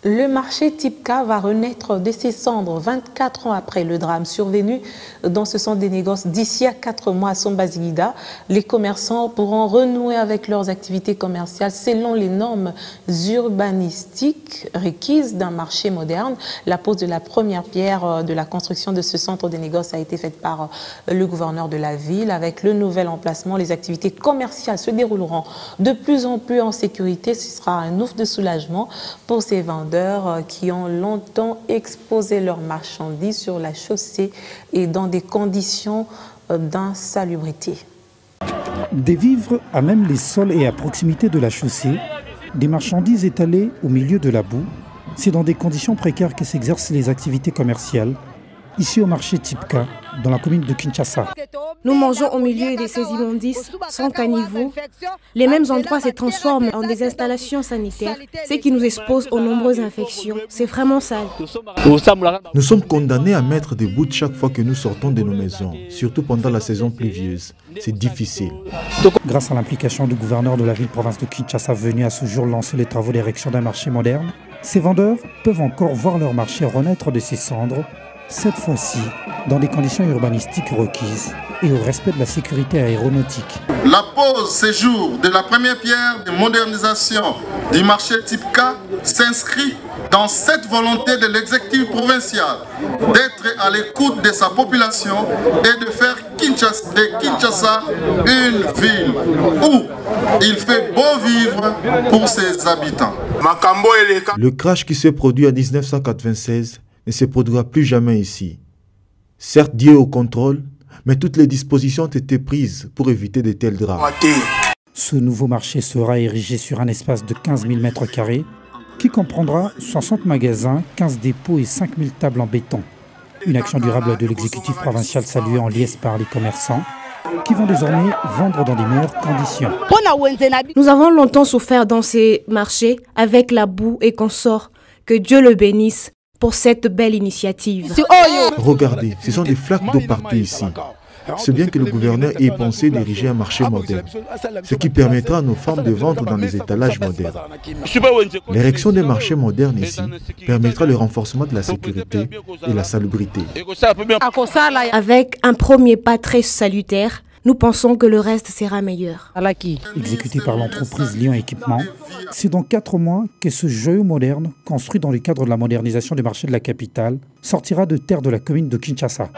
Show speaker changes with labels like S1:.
S1: Le marché Tipka va renaître de ses cendres 24 ans après le drame survenu dans ce centre des négoces d'ici à 4 mois à Sombazigida. Les commerçants pourront renouer avec leurs activités commerciales selon les normes urbanistiques requises d'un marché moderne. La pose de la première pierre de la construction de ce centre des négoces a été faite par le gouverneur de la ville. Avec le nouvel emplacement, les activités commerciales se dérouleront de plus en plus en sécurité. Ce sera un ouf de soulagement pour ces vendeurs qui ont longtemps exposé leurs marchandises sur la chaussée et dans des conditions d'insalubrité.
S2: Des vivres à même les sols et à proximité de la chaussée, des marchandises étalées au milieu de la boue, c'est dans des conditions précaires que s'exercent les activités commerciales, ici au marché Tipka, dans la commune de Kinshasa.
S3: Nous mangeons au milieu de ces immondices sans caniveau. Les mêmes endroits se transforment en des installations sanitaires, ce qui nous expose aux nombreuses infections. C'est vraiment sale.
S4: Nous sommes condamnés à mettre des bouts chaque fois que nous sortons de nos maisons, surtout pendant la saison pluvieuse. C'est difficile.
S2: Grâce à l'implication du gouverneur de la ville-province de Kinshasa venu à ce jour lancer les travaux d'érection d'un marché moderne, ces vendeurs peuvent encore voir leur marché renaître de ses cendres, cette fois-ci dans des conditions urbanistiques requises et au respect de la sécurité aéronautique.
S5: La pose ces jours de la première pierre de modernisation du marché Tipka s'inscrit dans cette volonté de l'exécutif provincial d'être à l'écoute de sa population et de faire de Kinshasa une ville où il fait beau vivre pour ses habitants.
S4: Le crash qui s'est produit en 1996 ne se produira plus jamais ici. Certes dû au contrôle, mais toutes les dispositions ont été prises pour éviter de tels drames.
S2: Ce nouveau marché sera érigé sur un espace de 15 000 m² qui comprendra 60 magasins, 15 dépôts et 5 000 tables en béton. Une action durable de l'exécutif provincial saluée en liesse par les commerçants qui vont désormais vendre dans des meilleures conditions.
S3: Nous avons longtemps souffert dans ces marchés avec la boue et consorts. Que Dieu le bénisse pour cette belle initiative.
S4: Regardez, ce sont des flaques d'eau partout ici. C'est bien que le gouverneur ait pensé d'ériger un marché moderne, ce qui permettra à nos femmes de vendre dans des étalages modernes. L'érection des marchés modernes ici permettra le renforcement de la sécurité et la salubrité.
S3: Avec un premier pas très salutaire, nous pensons que le reste sera meilleur.
S2: Exécuté par l'entreprise Lyon Équipement, c'est dans 4 mois que ce joyau moderne, construit dans le cadre de la modernisation des marchés de la capitale, sortira de terre de la commune de Kinshasa.